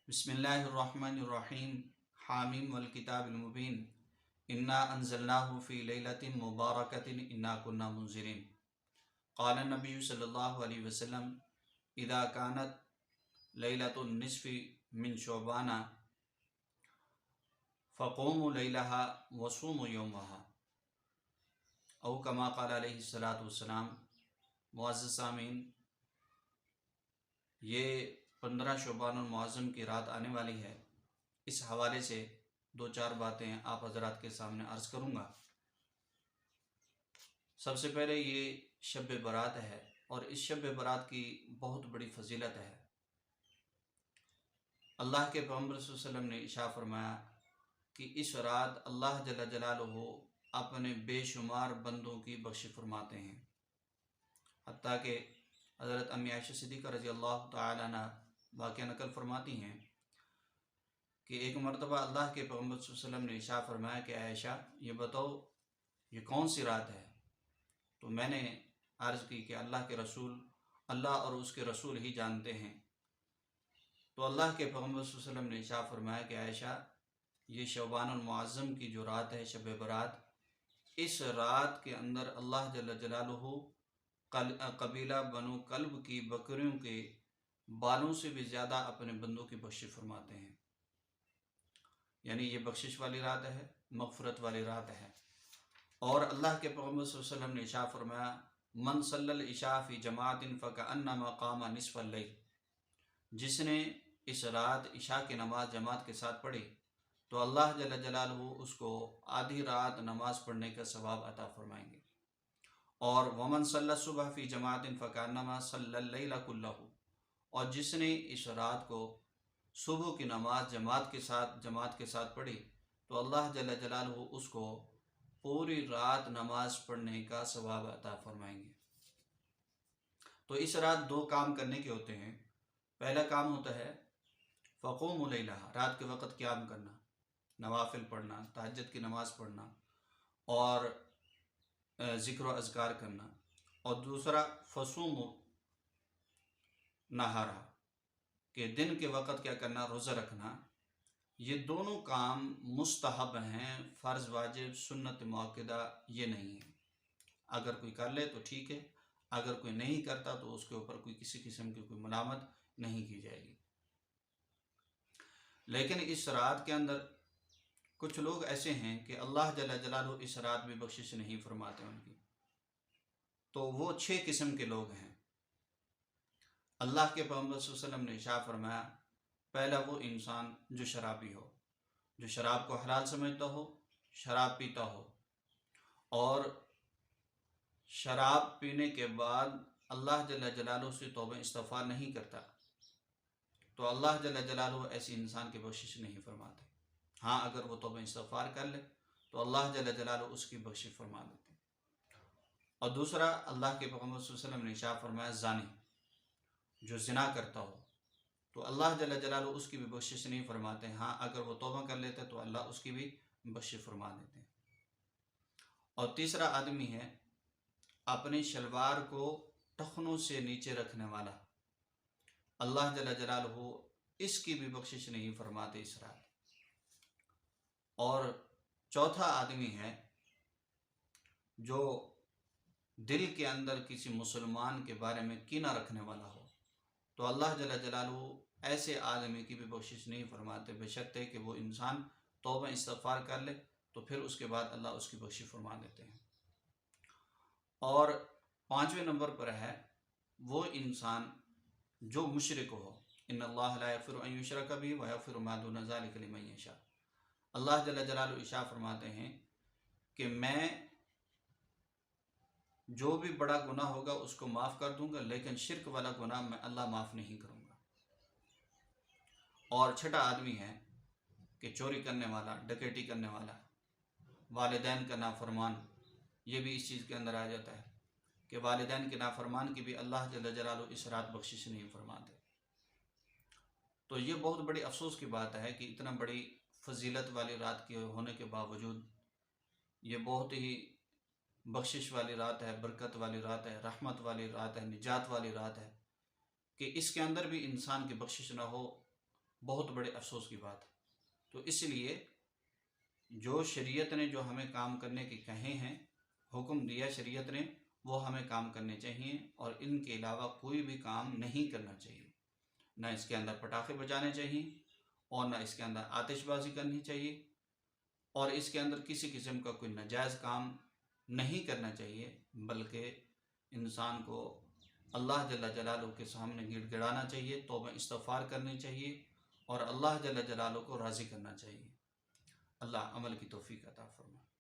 بسم اللہ الرحمن الرحیم حامیم والکتاب المبین انا انزلناہ فی لیلۃ مبارکۃ انا کنا منذرین قال النبی صلی اللہ علیہ وسلم اذا كانت لیلۃ النصف من شعبان فقوموا لیلها وصوموا یومها او کما قال علیہ الصلاۃ والسلام۔ معزز سامعین، یہ 15 شعبان المعظم کی رات آنے والی ہے۔ اس حوالے سے دو چار باتیں آپ حضرات کے سامنے عرض کروں گا۔ سب سے پہلے یہ شب برات ہے اور اس شب برات کی بہت بڑی فضیلت ہے۔ اللہ کے پیغمبر صلی اللہ علیہ وسلم نے ارشاد فرمایا کہ اس رات اللہ جل جلالہ اپنے بے شمار بندوں کی بخشش فرماتے ہیں، حتیٰ کہ حضرت امی عائشہ صدیقہ رضی اللہ تعالی عنہ واقعہ نقل فرماتی ہیں کہ ایک مرتبہ اللہ کے پیغمبر صلی اللہ علیہ وسلم نے ارشاد فرمایا کہ عائشہ یہ بتاؤ یہ کون سی رات ہے؟ تو میں نے عرض کی کہ اللہ کے رسول، اللہ اور اس کے رسول ہی جانتے ہیں۔ تو اللہ کے پیغمبر صلی اللہ علیہ وسلم نے ارشاد فرمایا کہ عائشہ یہ شعبان المعظم کی جو رات ہے شب برات، اس رات کے اندر اللہ جل جلالہ قبیلہ بنو کلب کی بکریوں کے بالوں سے بھی زیادہ اپنے بندوں کی بخشش فرماتے ہیں۔ یعنی یہ بخشش والی رات ہے، مغفرت والی رات ہے۔ اور اللہ کے پیغمبر صلی اللہ علیہ وسلم نے ارشاد فرمایا من صلی العشاء فی جماعت فکأنما قام نصف اللیل، جس نے اس رات عشاء کی نماز جماعت کے ساتھ پڑھی تو اللہ جل جلالہ اس کو آدھی رات نماز پڑھنے کا ثواب عطا فرمائیں گے۔ اور ومن صلی الصبح فی جماعت فکأنما صلی اللیل کلہ، اور جس نے اس رات کو صبح کی نماز جماعت کے ساتھ پڑھی تو اللہ جل جلالہ اس کو پوری رات نماز پڑھنے کا ثواب عطا فرمائیں گے۔ تو اس رات دو کام کرنے کے ہوتے ہیں۔ پہلا کام ہوتا ہے فقوموا لیلہا، رات کے وقت قیام کرنا، نوافل پڑھنا، تہجد کی نماز پڑھنا اور ذکر و اذکار کرنا۔ اور دوسرا فصوموا نہارا، کہ دن کے وقت کیا کرنا، روزہ رکھنا۔ یہ دونوں کام مستحب ہیں، فرض واجب سنت مؤکدہ یہ نہیں ہے۔ اگر کوئی کر لے تو ٹھیک ہے، اگر کوئی نہیں کرتا تو اس کے اوپر کوئی کسی قسم کی کوئی ملامت نہیں کی جائے گی۔ لیکن اس رات کے اندر کچھ لوگ ایسے ہیں کہ اللہ جل جلالہ اس رات میں بخشش نہیں فرماتے ان کی، تو وہ 6 قسم کے لوگ ہیں۔ اللہ کے پیغمبر صلی اللہ علیہ وسلم نے ارشاد فرمایا پہلا وہ انسان جو شرابی ہو، جو شراب کو حلال سمجھتا ہو، شراب پیتا ہو اور شراب پینے کے بعد اللہ جل جلالہ سے توبہ استغفار نہیں کرتا تو اللہ جل جلالہ ایسی انسان کی بخشش نہیں فرماتے۔ ہاں اگر وہ توبہ استغفار کر لے تو اللہ جل جلالہ اس کی بخشش فرما دیتے ہیں۔ اور دوسرا اللہ کے پیغمبر صلی اللہ علیہ وسلم نے ارشاد فرمایا زانی، جو زنا کرتا ہو تو اللہ جل جلالہ اس کی بھی بخشش نہیں فرماتے۔ ہاں اگر وہ توبہ کر لیتے تو اللہ اس کی بھی بخشش فرما دیتے ہیں۔ اور تیسرا آدمی ہے اپنی شلوار کو ٹخنوں سے نیچے رکھنے والا، اللہ جل جلالہ اس کی بھی بخشش نہیں فرماتے اس رات۔ اور چوتھا آدمی ہے جو دل کے اندر کسی مسلمان کے بارے میں کینہ رکھنے والا ہو تو اللہ جل جلالہ ایسے آدمی کی بھی بخشش نہیں فرماتے، بشرطے کہ وہ انسان توبہ استغفار کر لے تو پھر اس کے بعد اللہ اس کی بخشش فرما دیتے ہیں۔ اور 5ویں نمبر پر ہے وہ انسان جو مشرک ہو، ان اللہ لا یغفر ان یشرک بہ ویغفر ما دون ذلک لمن یشاء۔ اللہ جل جلالہ ارشاد فرماتے ہیں کہ میں جو بھی بڑا گناہ ہوگا اس کو معاف کر دوں گا، لیکن شرک والا گناہ میں اللہ معاف نہیں کروں گا۔ اور چھٹا آدمی ہے کہ چوری کرنے والا، ڈکیٹی کرنے والا، والدین کا نافرمان، یہ بھی اس چیز کے اندر آ جاتا ہے کہ والدین کے نافرمان کی بھی اللہ جل جلالہ اس رات بخشش نہیں فرماتے۔ تو یہ بہت بڑی افسوس کی بات ہے کہ اتنا بڑی فضیلت والی رات کے ہونے کے باوجود یہ بہت ہی بخشش والی رات ہے، برکت والی رات ہے، رحمت والی رات ہے، نجات والی رات ہے، کہ اس کے اندر بھی انسان کی بخشش نہ ہو بہت بڑے افسوس کی بات ہے۔ تو اس لیے جو شریعت نے جو ہمیں کام کرنے کے کہے ہیں، حکم دیا شریعت نے، وہ ہمیں کام کرنے چاہیے، اور ان کے علاوہ کوئی بھی کام نہیں کرنا چاہیے۔ نہ اس کے اندر پٹاخے بجانے چاہیے، اور نہ اس کے اندر آتش بازی کرنی چاہیے، اور اس کے اندر کسی قسم کا کوئی ناجائز کام نہیں کرنا چاہیے، بلکہ انسان کو اللہ جل جلالہ کے سامنے گڑ گڑانا چاہیے، توبہ استغفار کرنی چاہیے، اور اللہ جل جلالہ کو راضی کرنا چاہیے۔ اللہ عمل کی توفیق عطا فرمائے۔